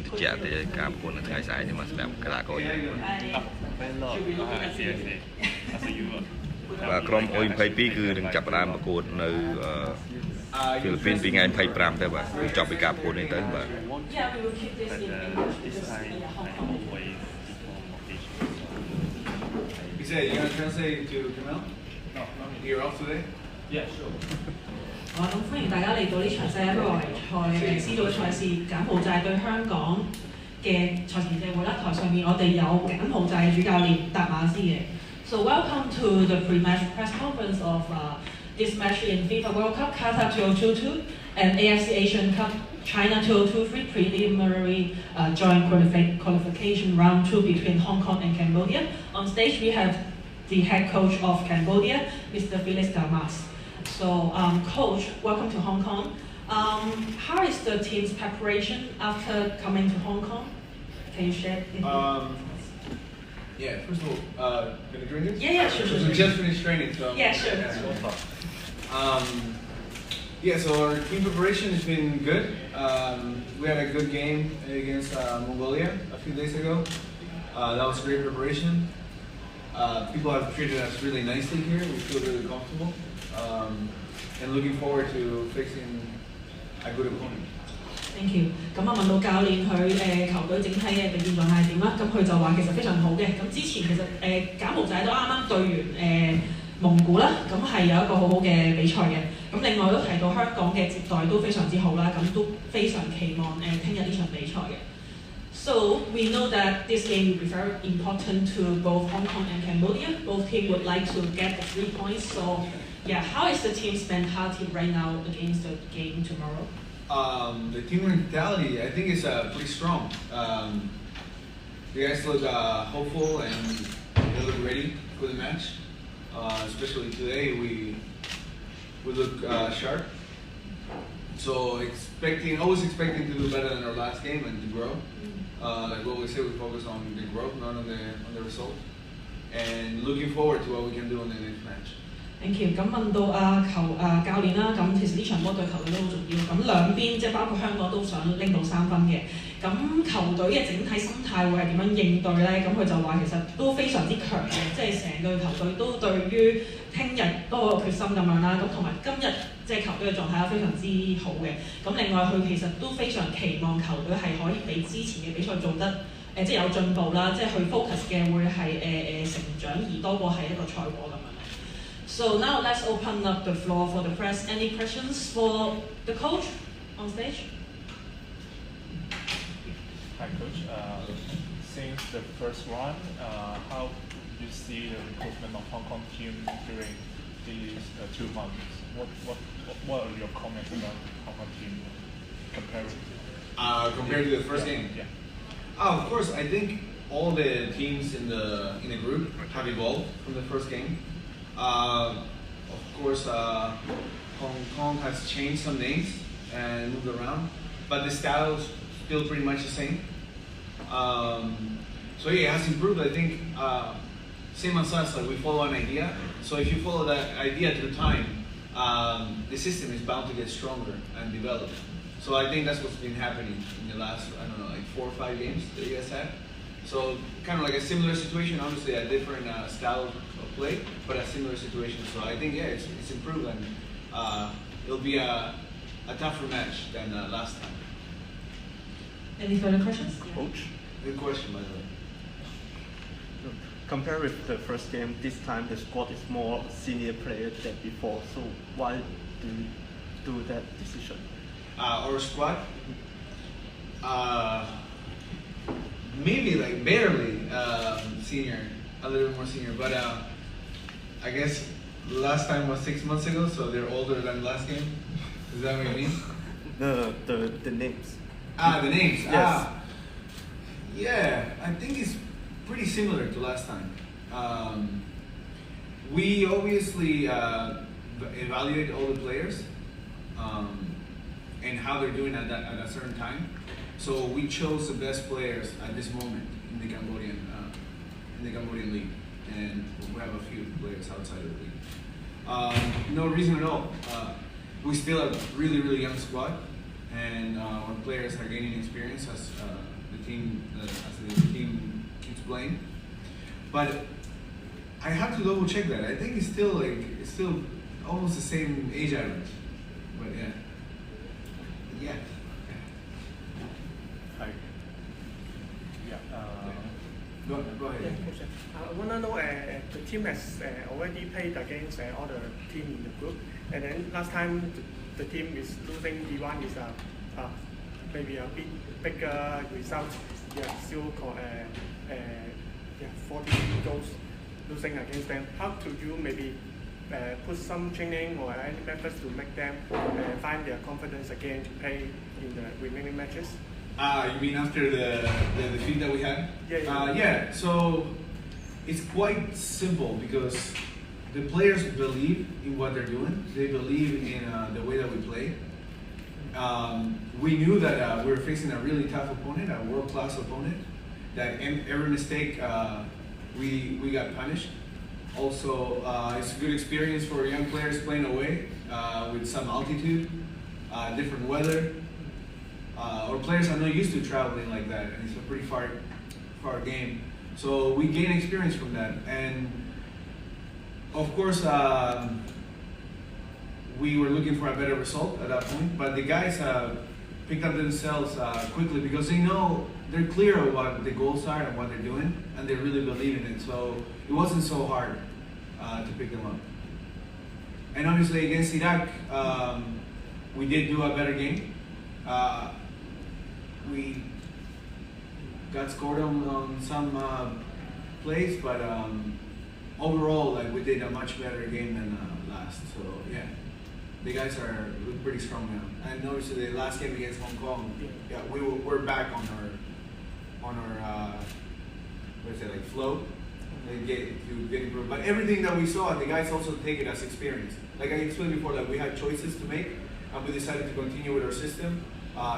តិចទេការប្រកួតនៅថ្ងៃស្អែកនេះមកសម្រាប់កីឡាករយើងបាទក្រុម U22 គឺនឹងចាប់ផ្ដើមប្រកួតនៅហ្វីលីពីនពីថ្ងៃ25ទៅបាទចប់ពីការប្រកួតនេះទៅបាទ You said you're gonna translate to Camille? No, you're off today? Yeah, sure. 咁歡迎大家嚟到呢場世界盃外圍賽知道賽事柬埔寨對香港嘅賽前記者會啦，台上面我哋有柬埔寨主教練達馬斯嘅。So welcome to the pre-match press conference of this match in FIFA World Cup Qatar 2022 and AFC Asian Cup China 2023 preliminary joint qualification round 2 between Hong Kong and Cambodia. On stage we have the head coach of Cambodia, Mr. Felix. So, Coach, welcome to Hong Kong. How is the team's preparation after coming to Hong Kong? Can you share? Yeah, first of all, can I drink this? Yeah, sure. We just finished training, so. Yeah, sure. Yeah, so our team preparation has been good. We had a good game against Mongolia a few days ago. That was great preparation. People have treated us really nicely here. We feel really comfortable. And looking forward to facing a good opponent. Thank you. 咁問到教練佢球隊整體嘅表現狀態係點啦？咁佢就話其實非常好嘅。咁之前其實柬埔寨都啱啱對完蒙古啦，咁係有一個好好嘅比賽嘅。咁另外都提到香港嘅接待都非常之好啦，咁都非常期望聽日呢場比賽嘅。So we know that this game will be very important to both Hong Kong and Cambodia. Both teams would like to get the 3 points. So yeah, how is the team's mentality right now against the game tomorrow? The team mentality, I think, is pretty strong. The guys look hopeful and they look ready for the match. Especially today, we look sharp. So always expecting to do better than our last game and to grow. Like what we say, we focus on the growth, not on the result. And looking forward to what we can do in the next match. Thank you。咁問到教練啦，咁其實呢場波對球隊都好重要。咁兩邊即係包括香港都想拎到3分嘅。咁球隊嘅整體心態會係點樣應對咧？咁佢就話其實都非常之強嘅，即係成隊球隊都對於聽日都好有決心咁樣啦。咁同埋今日即係球隊嘅狀態都非常之好嘅。咁另外佢其實都非常期望球隊係可以比之前嘅比賽做得即係有進步啦，即係佢 focus 嘅會係成長而多過係一個賽果咁樣。So now let's open up the floor for the press. Any questions for the coach on stage? Hi, Coach. Since the first one, how do you see the improvement of Hong Kong team during these 2 months? What are your comments about Hong Kong team compared to the first game? Yeah. Of course, I think all the teams in the group have evolved from the first game. Of course, Hong Kong has changed some names and moved around, but the style is still pretty much the same. So yeah, it has improved. I think same as us, like we follow an idea. So if you follow that idea through time, the system is bound to get stronger and develop. So I think that's what's been happening in the last, I don't know, like 4 or 5 games that you guys had. So kind of like a similar situation, obviously a different style of play, but a similar situation. So I think yeah, it's improved and it'll be a tougher match than last time. Any further questions? Coach? Good question, by the way. Compared with the first game, this time the squad is more senior players than before. So why do you do that decision? Our squad? Maybe like barely senior, a little bit more senior, but I guess last time was 6 months ago, so they're older than last game. Is that what you mean? The names. The names. Yes. Yeah, I think it's pretty similar to last time. We obviously evaluate all the players and how they're doing at a certain time. So we chose the best players at this moment in the Cambodian league, and we have a few players outside of the league. No reason at all. We still have a really young squad, and our players are gaining experience the team as the team keeps playing. But I have to double check that. I think it's still almost the same age average. But yeah. Hi. Yeah. Go ahead. I want to know the team has already played against other team in the group, and then last time the team is losing. D1 is maybe a bit bigger result. Yeah, still 40 goals losing against them. How do you maybe put some training or any methods to make them find their confidence again to play in the remaining matches? You mean after the defeat that we had? Yeah. So it's quite simple because the players believe in what they're doing. They believe in the way that we play. We knew that we were facing a really tough opponent, a world-class opponent. That every mistake we got punished. Also, it's a good experience for young players playing away with some altitude, different weather. Our players are not used to traveling like that, and it's a pretty far game. So we gain experience from that, and of course we were looking for a better result at that point. But the guys picked up themselves quickly because they know they're clear of what the goals are and what they're doing, and they really believe in it. So it wasn't so hard to pick them up. And obviously against Iraq, we did do a better game. We got scored on some plays, but overall, like, we did a much better game than last. So yeah, the guys are pretty strong now. And obviously, the last game against Hong Kong, yeah, we're back on our what is it, like, flow. They get improved. But everything that we saw, the guys also take it as experience. Like I explained before, like, we had choices to make, and we decided to continue with our system.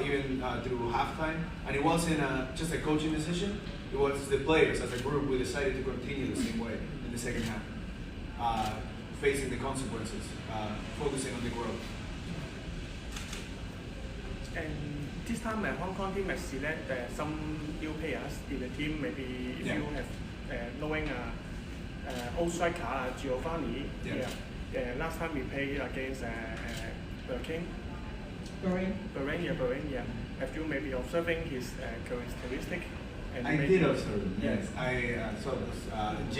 Even through halftime, and it wasn't just a coaching decision. It was the players as a group. We decided to continue the same way in the second half, facing the consequences, focusing on the growth. And this time, Hong Kong team has selected some new players in the team. Maybe if you have knowing old striker Giovanni. Last time we played against King. Bahrain, yeah. Have you maybe observing his characteristic? And I did observe him, yes. I saw this.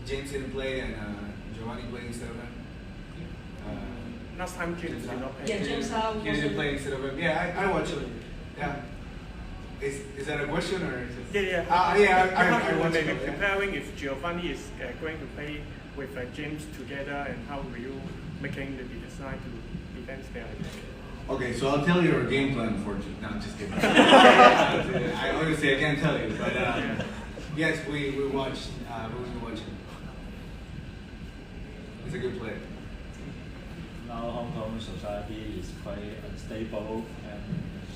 James didn't play, and Giovanni played instead of him. Last time James did not play. Yeah, James he didn't play instead of him. Yeah, I watched him. Yeah. Is that a question or is it? Yeah. I watched maybe him. preparing if Giovanni is going to play with James together, and how will you making the design to defend there? Okay, so I'll tell you our game plan, unfortunately. No, I'm just kidding. I honestly, I can't tell you, but yes, we watched. We watched him. He's a good player. Now Hong Kong society is quite unstable, and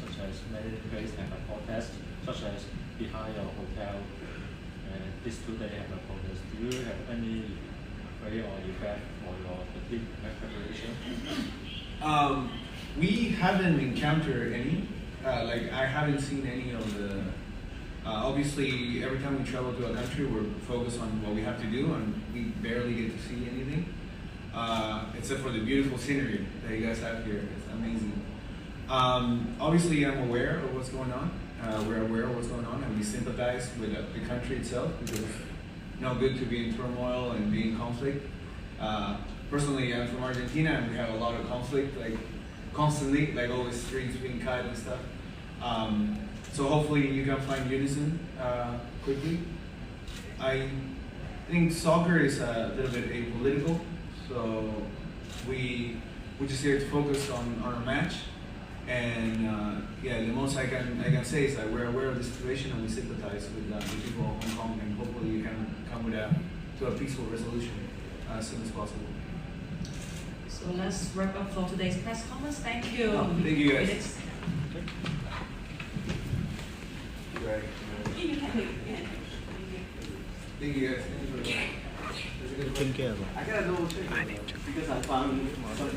such as many places have a protest, such as behind your hotel. And these 2 days have a protest. Do you have any way or effect for your team preparation? We haven't encountered any. Like, I haven't seen any of the. Obviously, every time we travel to a country, we're focused on what we have to do, and we barely get to see anything, except for the beautiful scenery that you guys have here. It's amazing. Obviously, I'm aware of what's going on. We're aware of what's going on, and we sympathize with the country itself, because it's not good to be in turmoil and be in conflict. Personally, I'm from Argentina, and we have a lot of conflict, like, constantly, like all the streets being cut and stuff. So hopefully you can find unison quickly. I think soccer is a little bit apolitical, so we just here to focus on our match. And yeah, the most I can say is that we're aware of the situation, and we sympathize with the people of Hong Kong, and hopefully you can come to a peaceful resolution as soon as possible. So let's wrap up for today's press conference. Thank you. Thank you, guys. Felix. Right. Thank you, guys. Take care. I gotta double check because I found some